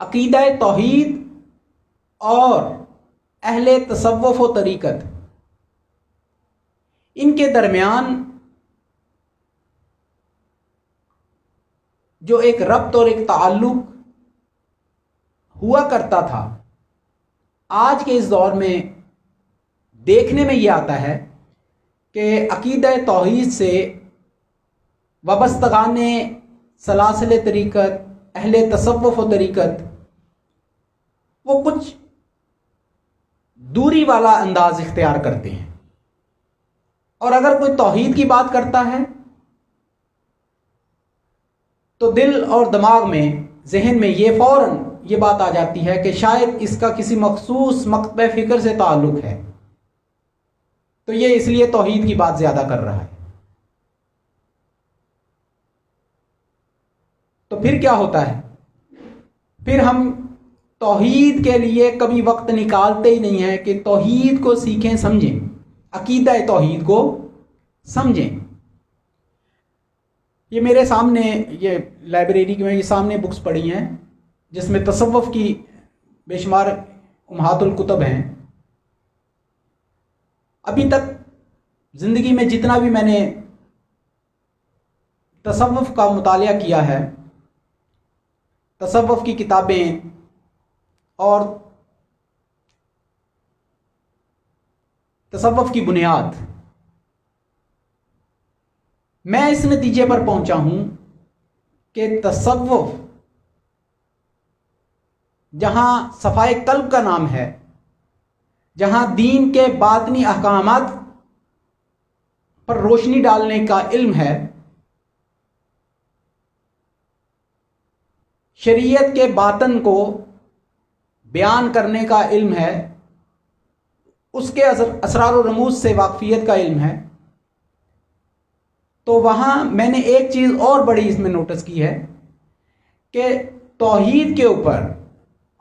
عقیدہ توحید اور اہل تصوف و طریقت، ان کے درمیان جو ایک ربط اور ایک تعلق ہوا کرتا تھا، آج کے اس دور میں دیکھنے میں یہ آتا ہے کہ عقیدہ توحید سے وابستگان سلاسل طریقت، اہل تصوف و طریقت، وہ کچھ دوری والا انداز اختیار کرتے ہیں، اور اگر کوئی توحید کی بات کرتا ہے تو دل اور دماغ میں، ذہن میں یہ فوراً یہ بات آ جاتی ہے کہ شاید اس کا کسی مخصوص مکتب فکر سے تعلق ہے، تو یہ اس لیے توحید کی بات زیادہ کر رہا ہے۔ تو پھر کیا ہوتا ہے؟ پھر ہم توحید کے لیے کبھی وقت نکالتے ہی نہیں ہیں کہ توحید کو سیکھیں، سمجھیں، عقیدہ توحید کو سمجھیں۔ یہ میرے سامنے، یہ لائبریری میں یہ سامنے بکس پڑھی ہیں جس میں تصوف کی بے شمار امہات الکتب ہیں۔ ابھی تک زندگی میں جتنا بھی میں نے تصوف کا مطالعہ کیا ہے، تصوف کی کتابیں اور تصوف کی بنیاد، میں اس نتیجے پر پہنچا ہوں کہ تصوف جہاں صفائے قلب کا نام ہے، جہاں دین کے باطنی احکامات پر روشنی ڈالنے کا علم ہے، شریعت کے باطن کو بیان کرنے کا علم ہے، اس کے اسرار و رموز سے واقفیت کا علم ہے، تو وہاں میں نے ایک چیز اور بڑی اس میں نوٹس کی ہے کہ توحید کے اوپر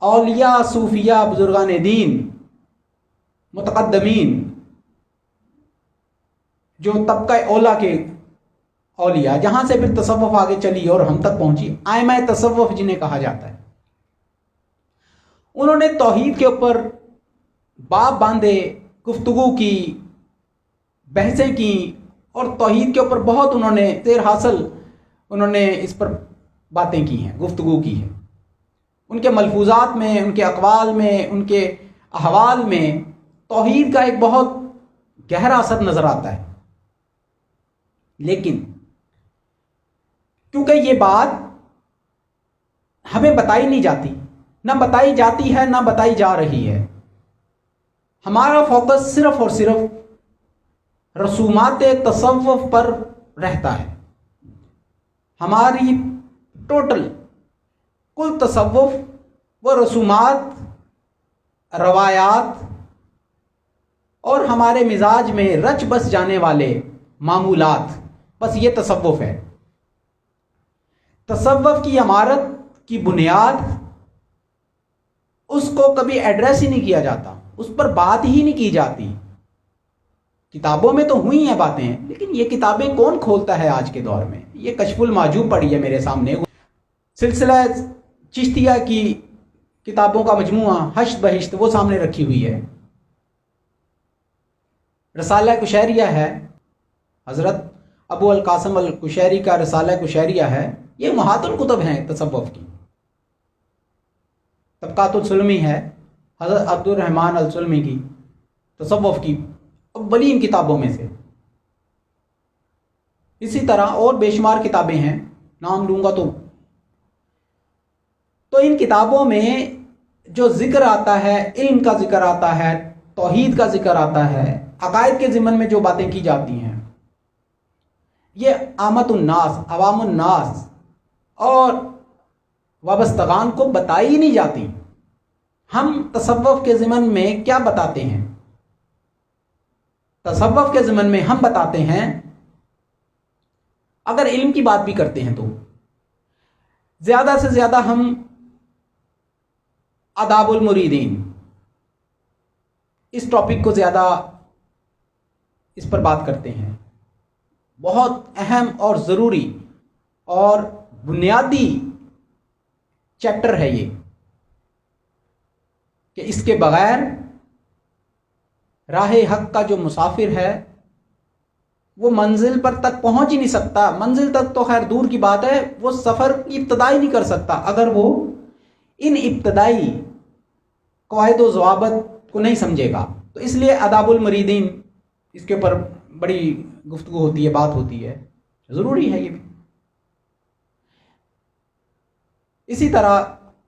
اولیاء، صوفیاء، بزرگان دین، متقدمین، جو طبقہ اولا کے اولیاء، جہاں سے پھر تصوف آگے چلی اور ہم تک پہنچی، آئمہ تصوف جنہیں کہا جاتا ہے، انہوں نے توحید کے اوپر باب باندھے، گفتگو کی، بحثیں کی، اور توحید کے اوپر بہت انہوں نے زیر حاصل انہوں نے اس پر باتیں کی ہیں، گفتگو کی ہے۔ ان کے ملفوظات میں، ان کے اقوال میں، ان کے احوال میں توحید کا ایک بہت گہرا اثر نظر آتا ہے۔ لیکن کیونکہ یہ بات ہمیں بتائی نہیں جاتی، نہ بتائی جاتی ہے، نہ بتائی جا رہی ہے، ہمارا فوکس صرف اور صرف رسومات تصوف پر رہتا ہے۔ ہماری ٹوٹل کل تصوف وہ رسومات، روایات اور ہمارے مزاج میں رچ بس جانے والے معمولات، بس یہ تصوف ہے۔ تصوف کی عمارت کی بنیاد، اس کو کبھی ایڈریس ہی نہیں کیا جاتا، اس پر بات ہی نہیں کی جاتی۔ کتابوں میں تو ہوئی ہیں باتیں، لیکن یہ کتابیں کون کھولتا ہے آج کے دور میں؟ یہ کشف المعجوب پڑھی ہے میرے سامنے، سلسلہ چشتیہ کی کتابوں کا مجموعہ ہشت بہشت وہ سامنے رکھی ہوئی ہے، رسالہ کشیریہ ہے، حضرت ابو القاسم القشیری کا رسالہ کشیریہ ہے، یہ امہات الکتب ہیں تصوف کی۔ طبقات السلمی ہے حضرت عبد الرحمن السلمی کی، تصوف کی اولین کتابوں میں سے۔ اسی طرح اور بے شمار کتابیں ہیں، نام لوں گا تو ان کتابوں میں جو ذکر آتا ہے، علم کا ذکر آتا ہے، توحید کا ذکر آتا ہے، عقائد کے ضمن میں جو باتیں کی جاتی ہیں، یہ عامت الناس، عوام الناس اور وابستگان کو بتائی نہیں جاتی۔ ہم تصوف کے ضمن میں کیا بتاتے ہیں؟ تصوف کے ضمن میں ہم بتاتے ہیں، اگر علم کی بات بھی کرتے ہیں تو زیادہ سے زیادہ ہم آداب المریدین، اس ٹاپک کو زیادہ اس پر بات کرتے ہیں۔ بہت اہم اور ضروری اور بنیادی چیپٹر ہے یہ، کہ اس کے بغیر راہ حق کا جو مسافر ہے وہ منزل پر تک پہنچ ہی نہیں سکتا. منزل تک تو خیر دور کی بات ہے، وہ سفر کی ابتدائی نہیں کر سکتا اگر وہ ان ابتدائی قواعد و ضوابط کو نہیں سمجھے گا. تو اس لیے آداب المریدین، اس کے اوپر بڑی گفتگو ہوتی ہے، بات ہوتی ہے، ضروری ہے یہ بھی. اسی طرح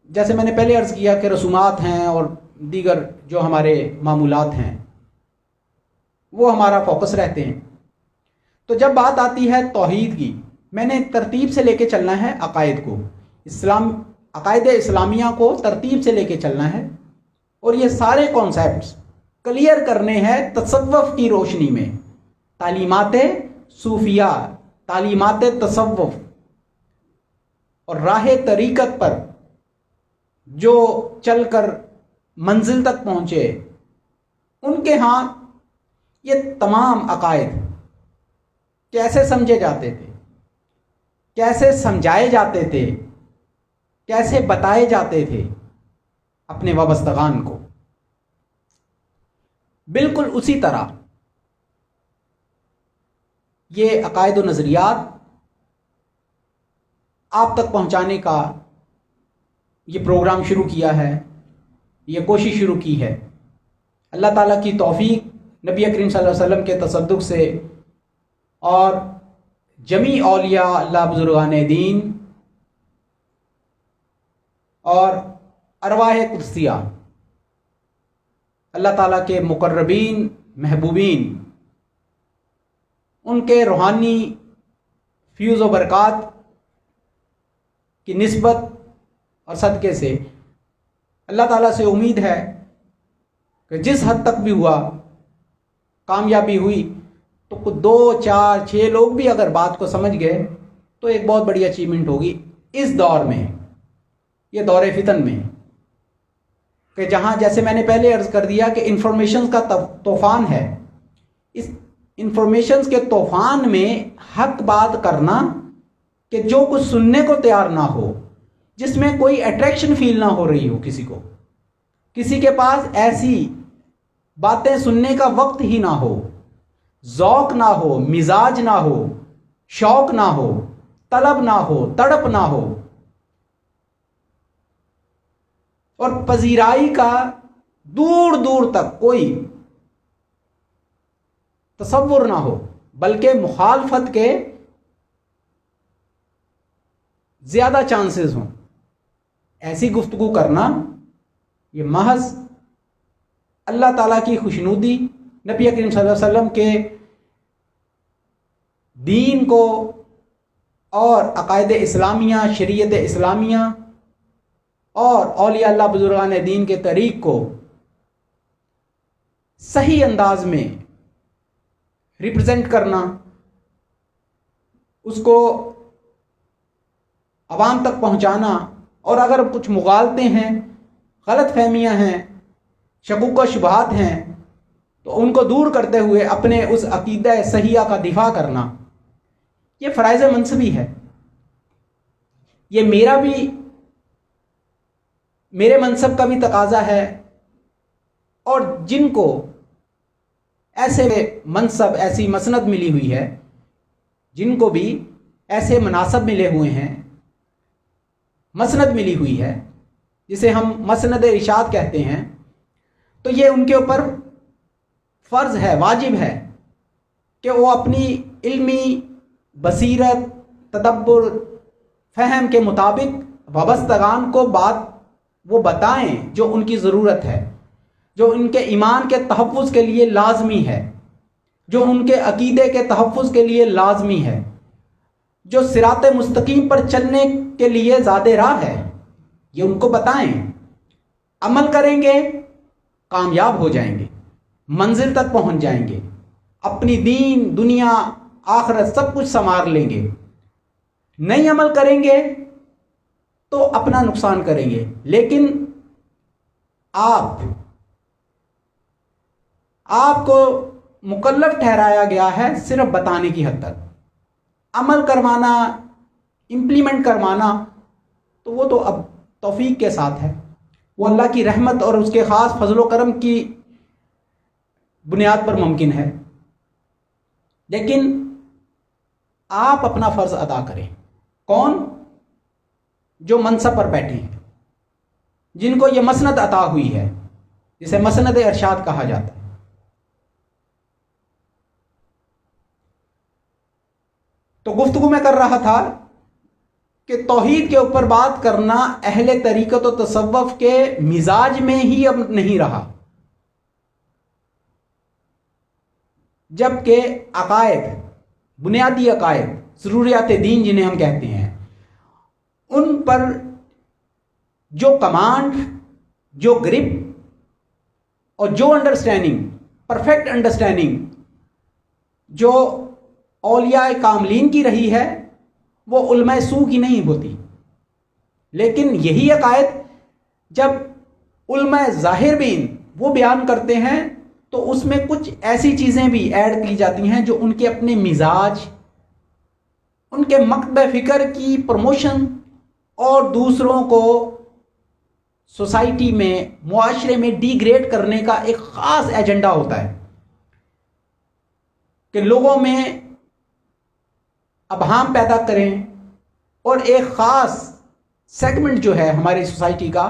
جیسے میں نے پہلے عرض کیا کہ رسومات ہیں اور دیگر جو ہمارے معمولات ہیں وہ ہمارا فوکس رہتے ہیں. تو جب بات آتی ہے توحید کی، میں نے ترتیب سے لے کے چلنا ہے عقائد کو، عقائد اسلامیہ کو ترتیب سے لے کے چلنا ہے، اور یہ سارے کانسیپٹس کلیئر کرنے ہیں تصوف کی روشنی میں. تعلیمات صوفیہ، تعلیمات تصوف اور راہ طریقت پر جو چل کر منزل تک پہنچے، ان کے ہاں یہ تمام عقائد کیسے سمجھے جاتے تھے، کیسے سمجھائے جاتے تھے، کیسے بتائے جاتے تھے اپنے وابستگان کو. بالکل اسی طرح یہ عقائد و نظریات آپ تک پہنچانے کا یہ پروگرام شروع کیا ہے، یہ کوشش شروع کی ہے. اللہ تعالیٰ کی توفیق نبی کریم صلی اللہ علیہ وسلم کے تصدق سے اور جمیع اولیاء اللہ بزرگان دین اور ارواح قدسیہ، اللہ تعالیٰ کے مقربین محبوبین، ان کے روحانی فیوز و برکات کی نسبت اور صدقے سے اللہ تعالیٰ سے امید ہے کہ جس حد تک بھی ہوا کامیابی ہوئی تو 2 4 6 لوگ بھی اگر بات کو سمجھ گئے تو ایک بہت بڑی اچیومنٹ ہوگی اس دور میں، یہ دور فتن میں، کہ جہاں جیسے میں نے پہلے عرض کر دیا کہ انفارمیشن کا طوفان ہے. اس انفارمیشن کے طوفان میں حق بات کرنا کہ جو کچھ سننے کو تیار نہ ہو، جس میں کوئی اٹریکشن فیل نہ ہو رہی ہو کسی کو، کسی کے پاس ایسی باتیں سننے کا وقت ہی نہ ہو، ذوق نہ ہو، مزاج نہ ہو، شوق نہ ہو، طلب نہ ہو، تڑپ نہ ہو، اور پذیرائی کا دور دور تک کوئی تصور نہ ہو، بلکہ مخالفت کے زیادہ چانسز ہوں. ایسی گفتگو کرنا یہ محض اللہ تعالیٰ کی خوشنودی، نبی کریم صلی اللہ علیہ وسلم کے دین کو اور عقائد اسلامیہ، شریعت اسلامیہ اور اولیاء اللہ بزرگان دین کے طریق کو صحیح انداز میں ریپرزینٹ کرنا، اس کو عوام تک پہنچانا، اور اگر کچھ مغالطے ہیں، غلط فہمیاں ہیں، شکوک و شبہات ہیں تو ان کو دور کرتے ہوئے اپنے اس عقیدہ صحیحہ کا دفاع کرنا، یہ فرائض منصبی ہے. یہ میرے منصب کا بھی تقاضا ہے، اور جن کو ایسے منصب، ایسی مسند ملی ہوئی ہے، جن کو بھی ایسے مناصب ملے ہوئے ہیں، مسند ملی ہوئی ہے جسے ہم مسند ارشاد کہتے ہیں، تو یہ ان کے اوپر فرض ہے، واجب ہے کہ وہ اپنی علمی بصیرت، تدبر، فہم کے مطابق وابستگان کو بات وہ بتائیں جو ان کی ضرورت ہے، جو ان کے ایمان کے تحفظ کے لیے لازمی ہے، جو ان کے عقیدے کے تحفظ کے لیے لازمی ہے، جو صراط مستقیم پر چلنے کے لیے زاد راہ ہے، یہ ان کو بتائیں. عمل کریں گے کامیاب ہو جائیں گے، منزل تک پہنچ جائیں گے، اپنی دین، دنیا، آخرت سب کچھ سنوار لیں گے. نہیں عمل کریں گے تو اپنا نقصان کریں گے. لیکن آپ کو مکلف ٹھہرایا گیا ہے صرف بتانے کی حد تک. عمل کروانا، امپلیمنٹ کروانا تو وہ تو اب توفیق کے ساتھ ہے. وہ اللہ کی رحمت اور اس کے خاص فضل و کرم کی بنیاد پر ممکن ہے، لیکن آپ اپنا فرض ادا کریں۔ کون؟ جو منصب پر بیٹھے ہیں، جن کو یہ مسند عطا ہوئی ہے، جسے مسند ارشاد کہا جاتا ہے۔ تو گفتگو میں کر رہا تھا کہ توحید کے اوپر بات کرنا اہل طریقت و تصوف کے مزاج میں ہی اب نہیں رہا، جبکہ عقائد، بنیادی عقائد، ضروریات دین جنہیں ہم کہتے ہیں، ان پر جو کمانڈ، جو گرپ اور جو انڈرسٹینڈنگ، پرفیکٹ انڈرسٹینڈنگ جو اولیاء کاملین کی رہی ہے، وہ علماء سو کی نہیں ہوتی۔ لیکن یہی عقائد جب علماء ظاہرین وہ بیان کرتے ہیں تو اس میں کچھ ایسی چیزیں بھی ایڈ کی جاتی ہیں جو ان کے اپنے مزاج، ان کے مکتب فکر کی پروموشن اور دوسروں کو سوسائٹی میں، معاشرے میں ڈی گریڈ کرنے کا ایک خاص ایجنڈا ہوتا ہے کہ لوگوں میں ابہام پیدا کریں اور ایک خاص سیگمنٹ جو ہے ہماری سوسائٹی کا،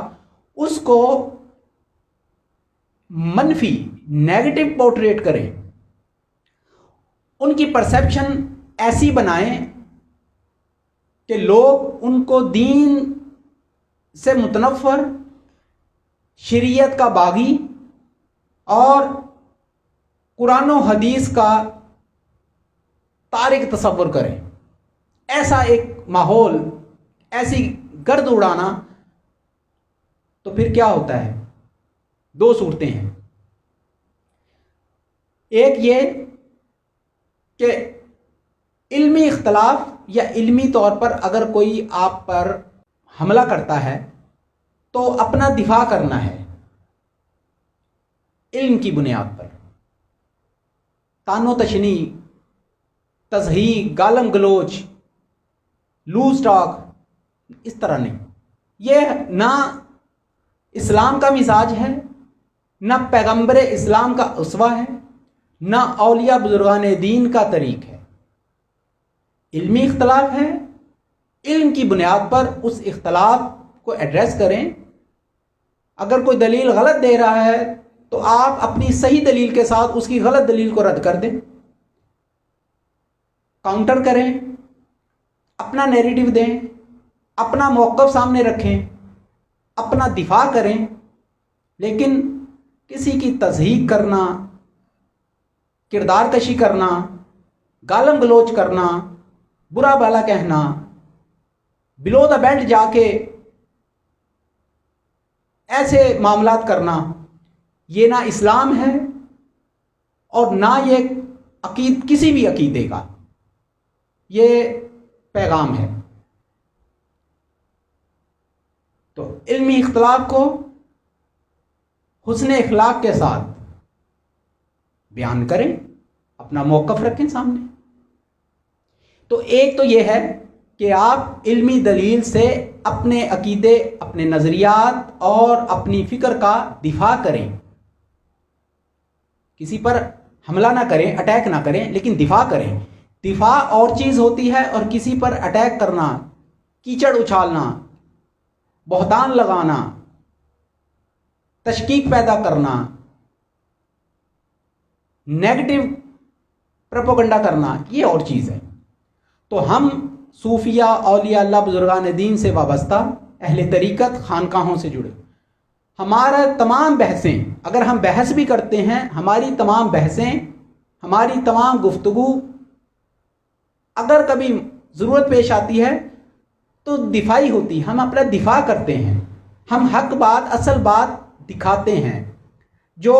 اس کو منفی، نیگیٹو پورٹریٹ کریں، ان کی پرسیپشن ایسی بنائیں کہ لوگ ان کو دین سے متنفر، شریعت کا باغی اور قرآن و حدیث کا تارک تصور کریں۔ ایسا ایک ماحول، ایسی گرد اڑانا، تو پھر کیا ہوتا ہے؟ دو صورتیں ہیں۔ ایک یہ کہ علمی اختلاف یا علمی طور پر اگر کوئی آپ پر حملہ کرتا ہے تو اپنا دفاع کرنا ہے علم کی بنیاد پر، طعن و تشنیع، تضحیق، گالم گلوچ، لوز ٹاک، اس طرح نہیں۔ یہ نہ اسلام کا مزاج ہے، نہ پیغمبر اسلام کا اسوہ ہے، نہ اولیاء بزرگان دین کا طریق ہے۔ علمی اختلاف ہے، علم کی بنیاد پر اس اختلاف کو ایڈریس کریں۔ اگر کوئی دلیل غلط دے رہا ہے تو آپ اپنی صحیح دلیل کے ساتھ اس کی غلط دلیل کو رد کر دیں، کاؤنٹر کریں، اپنا نیریٹو دیں، اپنا موقف سامنے رکھیں، اپنا دفاع کریں۔ لیکن کسی کی تضحیق کرنا، کردار کشی کرنا، گالم گلوچ کرنا، برا بھلا کہنا، بلو دا بیلٹ جا کے ایسے معاملات کرنا، یہ نہ اسلام ہے اور نہ یہ کسی بھی عقیدے کا یہ پیغام ہے۔ تو علمی اختلاف کو حسن اخلاق کے ساتھ بیان کریں، اپنا موقف رکھیں سامنے۔ تو ایک تو یہ ہے کہ آپ علمی دلیل سے اپنے عقیدے، اپنے نظریات اور اپنی فکر کا دفاع کریں، کسی پر حملہ نہ کریں، اٹیک نہ کریں، لیکن دفاع کریں۔ دفاع اور چیز ہوتی ہے اور کسی پر اٹیک کرنا، کیچڑ اچھالنا، بہتان لگانا، تشکیک پیدا کرنا، نیگیٹو پروپیگنڈا کرنا، یہ اور چیز ہے۔ تو ہم صوفیہ، اولیاء اللہ، بزرگان دین سے وابستہ، اہل طریقت، خانقاہوں سے جڑے، ہمارا تمام بحثیں، اگر ہم بحث بھی کرتے ہیں، ہماری تمام بحثیں، ہماری تمام گفتگو اگر کبھی ضرورت پیش آتی ہے تو دفاعی ہوتی، ہم اپنا دفاع کرتے ہیں، ہم حق بات، اصل بات دکھاتے ہیں۔ جو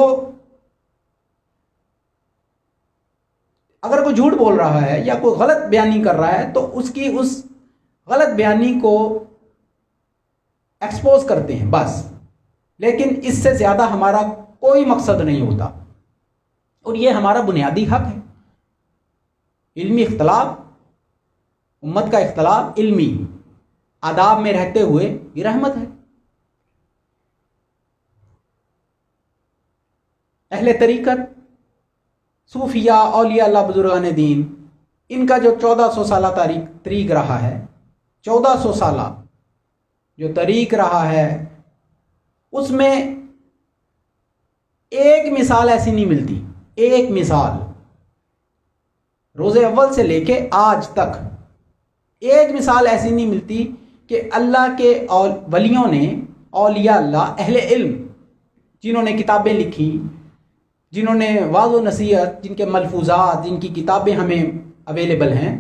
اگر کوئی جھوٹ بول رہا ہے یا کوئی غلط بیانی کر رہا ہے تو اس غلط بیانی کو ایکسپوز کرتے ہیں بس، لیکن اس سے زیادہ ہمارا کوئی مقصد نہیں ہوتا، اور یہ ہمارا بنیادی حق ہے۔ علمی اختلاف، امت کا اختلاف علمی آداب میں رہتے ہوئے یہ رحمت ہے۔ اہل طریقت، صوفیہ، اولیاء اللہ، بزرگان دین، ان کا جو 1400 سالہ طریق رہا ہے، 1400 سالہ جو طریق رہا ہے، اس میں ایک مثال ایسی نہیں ملتی، ایک مثال روز اول سے لے کے آج تک ایک مثال ایسی نہیں ملتی کہ اللہ کے ولیوں نے، اولیاء اللہ، اہل علم، جنہوں نے کتابیں لکھی، جنہوں نے واعظ و نصیحت، جن کے ملفوظات، جن کی کتابیں ہمیں اویلیبل ہیں،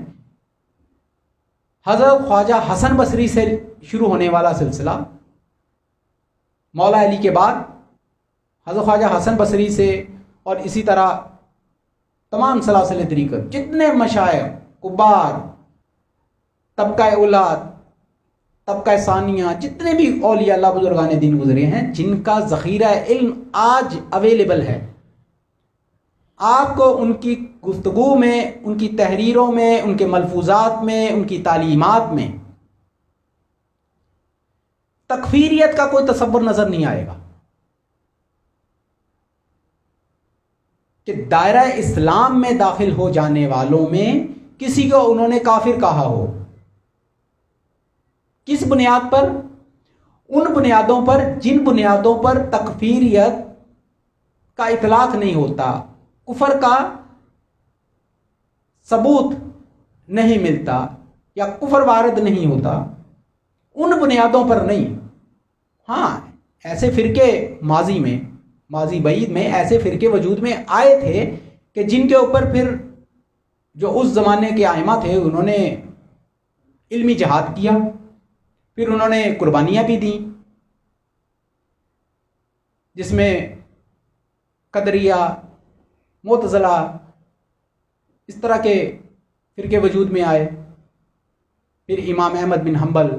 حضرت خواجہ حسن بصری سے شروع ہونے والا سلسلہ، مولا علی کے بعد حضرت خواجہ حسن بصری سے، اور اسی طرح تمام سلاسل طریقت، جتنے مشائخ کبار، طبقہ اولاد، طبقہ ثانیہ، جتنے بھی اولیاء اللہ، بزرگان دین گزرے ہیں، جن کا ذخیرہ علم آج اویلیبل ہے، آپ کو ان کی گفتگو میں، ان کی تحریروں میں، ان کے ملفوظات میں، ان کی تعلیمات میں تکفیریت کا کوئی تصور نظر نہیں آئے گا کہ دائرہ اسلام میں داخل ہو جانے والوں میں کسی کو انہوں نے کافر کہا ہو۔ کس بنیاد پر؟ ان بنیادوں پر جن بنیادوں پر تکفیریت کا اطلاق نہیں ہوتا، کفر کا ثبوت نہیں ملتا، یا کفر وارد نہیں ہوتا، ان بنیادوں پر نہیں۔ ہاں، ایسے فرقے ماضی بعید میں ایسے فرقے وجود میں آئے تھے کہ جن کے اوپر پھر جو اس زمانے کے ائمہ تھے، انہوں نے علمی جہاد کیا، پھر انہوں نے قربانیاں بھی دیں، جس میں قدریہ، معتزلہ، اس طرح کے فرقے وجود میں آئے۔ پھر امام احمد بن حنبل،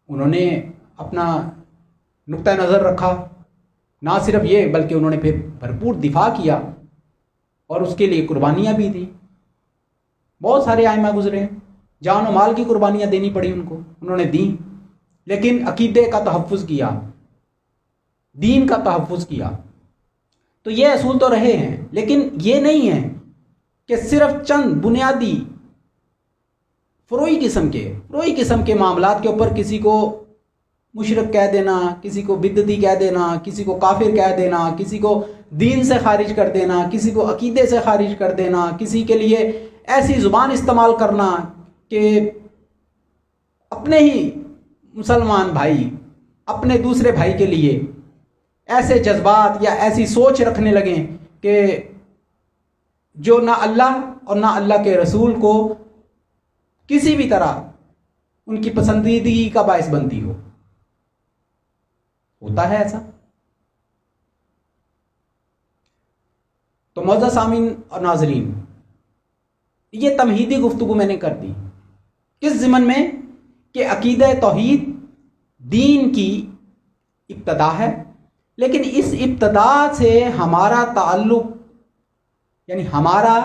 انہوں نے اپنا نقطہ نظر رکھا، نہ صرف یہ بلکہ انہوں نے پھر بھرپور دفاع کیا اور اس کے لیے قربانیاں بھی دیں۔ بہت سارے ائمہ گزرے، جان و مال کی قربانیاں دینی پڑی ان کو، انہوں نے دیں، لیکن عقیدے کا تحفظ کیا، دین کا تحفظ کیا۔ تو یہ اصول تو رہے ہیں، لیکن یہ نہیں ہے کہ صرف چند بنیادی فروعی قسم کے معاملات کے اوپر کسی کو مشرک کہہ دینا، کسی کو بدعتی کہہ دینا، کسی کو کافر کہہ دینا، کسی کو دین سے خارج کر دینا، کسی کو عقیدے سے خارج کر دینا، کسی کے لیے ایسی زبان استعمال کرنا کہ اپنے ہی مسلمان بھائی اپنے دوسرے بھائی کے لیے ایسے جذبات یا ایسی سوچ رکھنے لگیں کہ جو نہ اللہ اور نہ اللہ کے رسول کو کسی بھی طرح ان کی پسندیدگی کا باعث بنتی ہو۔ ہوتا ہے ایسا۔ تو معزز سامعین اور ناظرین، یہ تمہیدی گفتگو میں نے کر دی، کس ضمن میں کہ عقیدہ توحید دین کی ابتدا ہے، لیکن اس ابتدا سے ہمارا تعلق، یعنی ہمارا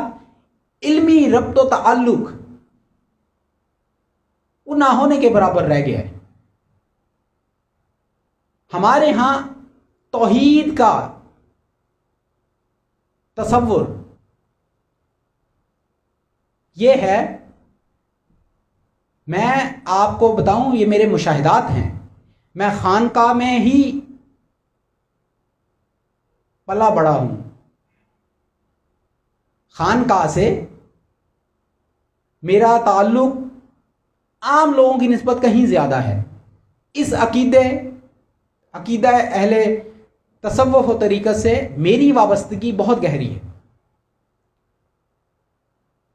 علمی ربط و تعلق، وہ نہ ہونے کے برابر رہ گیا ہے۔ ہمارے ہاں توحید کا تصور یہ ہے، میں آپ کو بتاؤں، یہ میرے مشاہدات ہیں، میں خانقاہ میں ہی پلا بڑا ہوں، خانقاہ سے میرا تعلق عام لوگوں کی نسبت کہیں زیادہ ہے۔ اس عقیدہ اہل تصوف و طریقت سے میری وابستگی بہت گہری ہے۔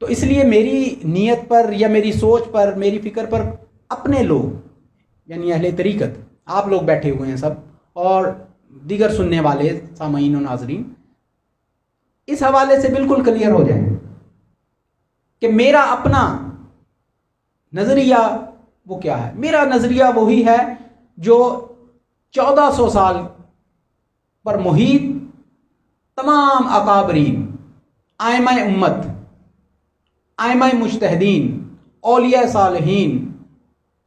تو اس لیے میری نیت پر یا میری سوچ پر، میری فکر پر اپنے لوگ، یعنی اہل طریقت، آپ لوگ بیٹھے ہوئے ہیں سب، اور دیگر سننے والے سامعین و ناظرین، اس حوالے سے بالکل کلیئر ہو جائے کہ میرا اپنا نظریہ وہ کیا ہے۔ میرا نظریہ وہی ہے جو 1400 سال پر محیط تمام اکابرین، ائمہ امت، ائمہ مجتہدین، اولیاء صالحین،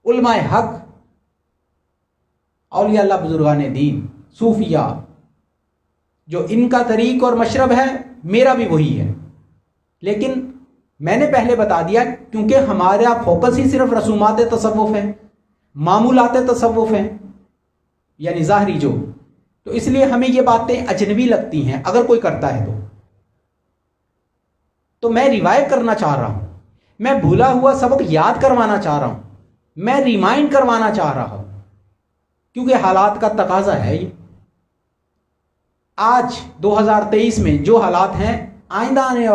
علماء حق، اولیاء اللہ، بزرگان دین، صوفیاء، جو ان کا طریق اور مشرب ہے میرا بھی وہی ہے، لیکن میں نے پہلے بتا دیا کیونکہ ہمارا فوکس ہی صرف رسومات تصوف ہے، معمولات تصوف ہیں، یعنی ظاہری جو، تو اس لیے ہمیں یہ باتیں اجنبی لگتی ہیں اگر کوئی کرتا ہے تو میں ریوائیو کرنا چاہ رہا ہوں، میں بھولا ہوا سبق یاد کروانا چاہ رہا ہوں، میں ریمائنڈ کروانا چاہ رہا ہوں، کیونکہ حالات کا تقاضا ہے۔ یہ آج 2023 میں جو حالات ہیں، آئندہ آنے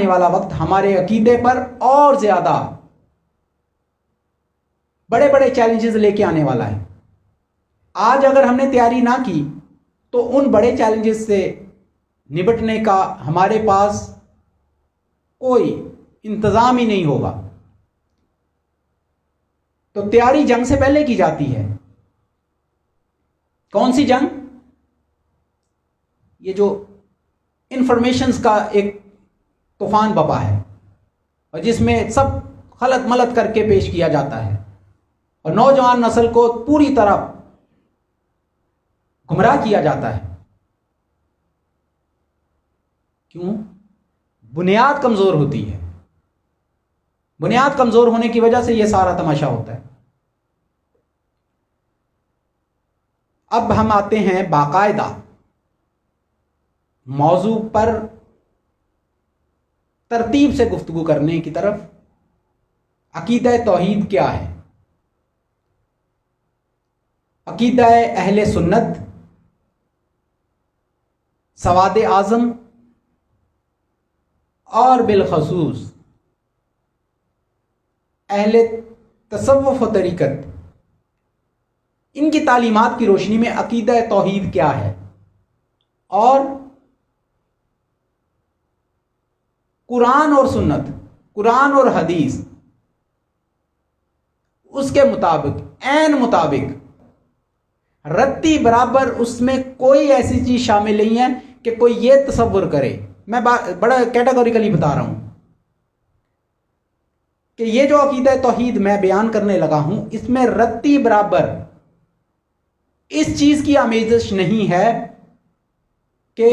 والا وقت ہمارے عقیدے پر اور زیادہ بڑے بڑے چیلنجز لے کے آنے والا ہے۔ آج اگر ہم نے تیاری نہ کی تو ان بڑے چیلنجز سے نبٹنے کا ہمارے پاس کوئی انتظام ہی نہیں ہوگا۔ تو تیاری جنگ سے پہلے کی جاتی ہے۔ کون سی جنگ؟ یہ جو انفارمیشنز کا ایک طوفان بپا ہے اور جس میں سب خلط ملط کر کے پیش کیا جاتا ہے اور نوجوان نسل کو پوری طرح گمراہ کیا جاتا ہے۔ کیوں؟ بنیاد کمزور ہوتی ہے، بنیاد کمزور ہونے کی وجہ سے یہ سارا تماشا ہوتا ہے۔ اب ہم آتے ہیں باقاعدہ موضوع پر ترتیب سے گفتگو کرنے کی طرف۔ عقیدہ توحید کیا ہے؟ عقیدہ اہل سنت، سواد اعظم اور بالخصوص اہل تصوف و طریقت، ان کی تعلیمات کی روشنی میں عقیدہ توحید کیا ہے اور قرآن اور سنت، قرآن اور حدیث اس کے مطابق، عین مطابق، رتی برابر اس میں کوئی ایسی چیز شامل نہیں ہے کہ کوئی یہ تصور کرے۔ میں بڑا کیٹاگوریکلی بتا رہا ہوں کہ یہ جو عقیدہ توحید میں بیان کرنے لگا ہوں، اس میں رتی برابر اس چیز کی آمیزش نہیں ہے کہ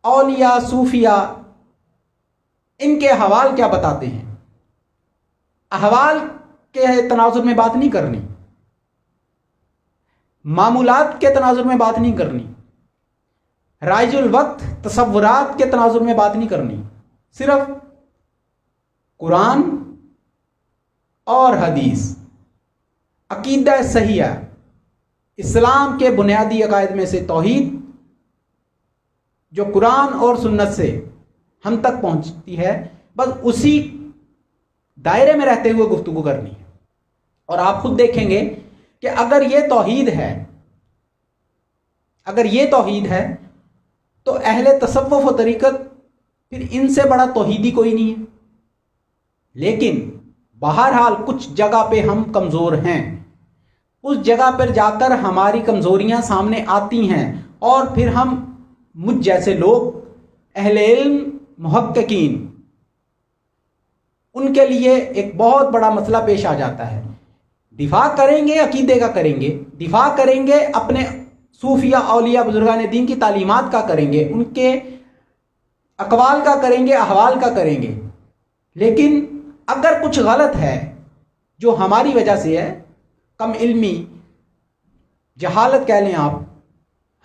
اولیاء صوفیاء ان کے احوال کیا بتاتے ہیں۔ احوال کے تناظر میں بات نہیں کرنی، معمولات کے تناظر میں بات نہیں کرنی، رائج الوقت تصورات کے تناظر میں بات نہیں کرنی، صرف قرآن اور حدیث، عقیدہ صحیحہ، اسلام کے بنیادی عقائد میں سے توحید، جو قرآن اور سنت سے ہم تک پہنچتی ہے، بس اسی دائرے میں رہتے ہوئے گفتگو کرنی ہے۔ اور آپ خود دیکھیں گے کہ اگر یہ توحید ہے تو اہل تصوف و طریقت پھر ان سے بڑا توحیدی کوئی نہیں ہے۔ لیکن بہرحال کچھ جگہ پہ ہم کمزور ہیں، اس جگہ پر جا کر ہماری کمزوریاں سامنے آتی ہیں، اور پھر ہم مجھ جیسے لوگ، اہل علم، محققین، ان کے لیے ایک بہت بڑا مسئلہ پیش آ جاتا ہے۔ دفاع کریں گے عقیدے کا، کریں گے دفاع، کریں گے اپنے صوفیاء، اولیاء، بزرگان دین کی تعلیمات کا کریں گے، ان کے اقوال کا کریں گے، احوال کا کریں گے، لیکن اگر کچھ غلط ہے جو ہماری وجہ سے ہے، کم علمی، جہالت کہہ لیں آپ،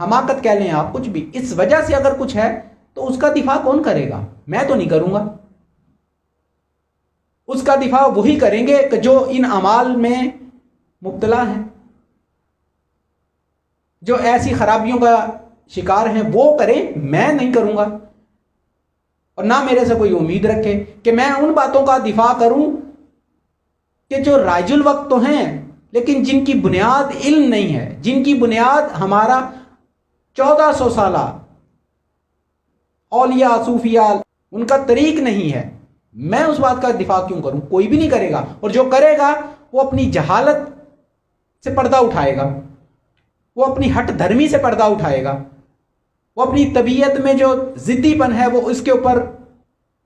حماقت کہہ لیں آپ، کچھ بھی، اس وجہ سے اگر کچھ ہے تو اس کا دفاع کون کرے گا؟ میں تو نہیں کروں گا۔ اس کا دفاع وہی کریں گے کہ جو ان اعمال میں مبتلا ہیں، جو ایسی خرابیوں کا شکار ہیں، وہ کریں، میں نہیں کروں گا۔ اور نہ میرے سے کوئی امید رکھے کہ میں ان باتوں کا دفاع کروں کہ جو رائج الوقت تو ہیں لیکن جن کی بنیاد علم نہیں ہے، جن کی بنیاد ہمارا 1400 سالہ اولیاء صوفیاء ان کا طریق نہیں ہے۔ میں اس بات کا دفاع کیوں کروں؟ کوئی بھی نہیں کرے گا، اور جو کرے گا وہ اپنی جہالت سے پردہ اٹھائے گا، وہ اپنی ہٹ دھرمی سے پردہ اٹھائے گا، وہ اپنی طبیعت میں جو ضدی پن ہے وہ اس کے اوپر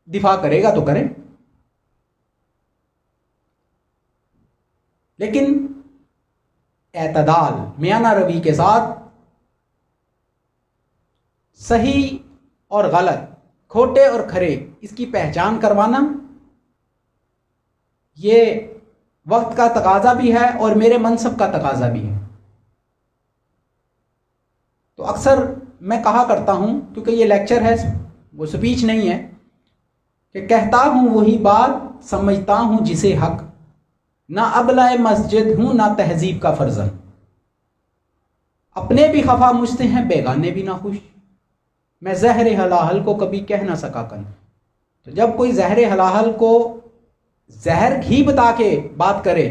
دفاع کرے گا تو کرے۔ لیکن اعتدال میانہ روی کے ساتھ صحیح اور غلط، کھوٹے اور کھرے، اس کی پہچان کروانا یہ وقت کا تقاضا بھی ہے اور میرے منصب کا تقاضا بھی ہے۔ تو اکثر میں کہا کرتا ہوں، کیونکہ یہ لیکچر ہے وہ سپیچ نہیں ہے، کہ کہتا ہوں وہی بات سمجھتا ہوں جسے حق، نہ ابلہ مسجد ہوں نہ تہذیب کا فرزن، اپنے بھی خفا مجھ سے ہیں بیگانے بھی نہ خوش، میں زہر حلاحل کو کبھی کہہ نہ سکا کن۔ تو جب کوئی زہر حلاحل کو زہر گھی بتا کے بات کرے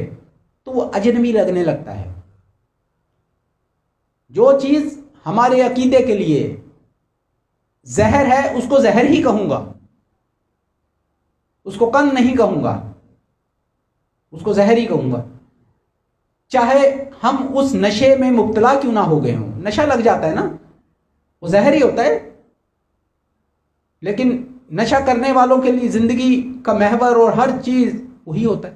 تو وہ اجنبی لگنے لگتا ہے۔ جو چیز ہمارے عقیدے کے لیے زہر ہے اس کو زہر ہی کہوں گا، اس کو کن نہیں کہوں گا، اس کو زہر ہی کہوں گا، چاہے ہم اس نشے میں مبتلا کیوں نہ ہو گئے ہوں۔ نشہ لگ جاتا ہے نا، وہ زہر ہی ہوتا ہے، لیکن نشہ کرنے والوں کے لیے زندگی کا محور اور ہر چیز وہی ہوتا ہے۔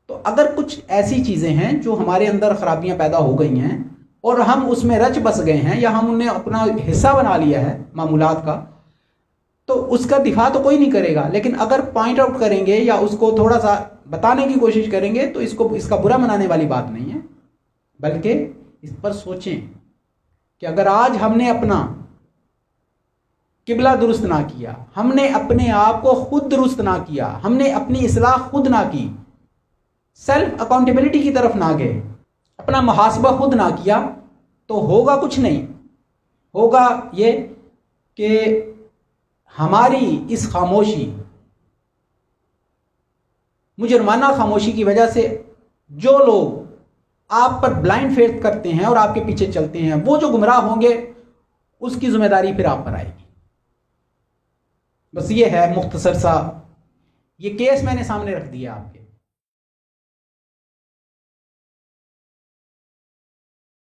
تو اگر کچھ ایسی چیزیں ہیں جو ہمارے اندر خرابیاں پیدا ہو گئی ہیں اور ہم اس میں رچ بس گئے ہیں یا ہم انہیں اپنا حصہ بنا لیا ہے معمولات کا، تو اس کا دفاع تو کوئی نہیں کرے گا، لیکن اگر پوائنٹ آؤٹ کریں گے یا اس کو تھوڑا سا بتانے کی کوشش کریں گے تو اس کا برا منانے والی بات نہیں ہے، بلکہ اس پر سوچیں کہ اگر آج ہم نے اپنا قبلہ درست نہ کیا، ہم نے اپنے آپ کو خود درست نہ کیا، ہم نے اپنی اصلاح خود نہ کی، سیلف اکاؤنٹیبلٹی کی طرف نہ گئے، اپنا محاسبہ خود نہ کیا، تو ہوگا کچھ نہیں، ہوگا یہ کہ ہماری اس خاموشی، مجرمانہ خاموشی کی وجہ سے جو لوگ آپ پر بلائنڈ فیتھ کرتے ہیں اور آپ کے پیچھے چلتے ہیں، وہ جو گمراہ ہوں گے اس کی ذمہ داری پھر آپ پر آئے گی۔ بس یہ ہے مختصر سا، یہ کیس میں نے سامنے رکھ دیا آپ کے۔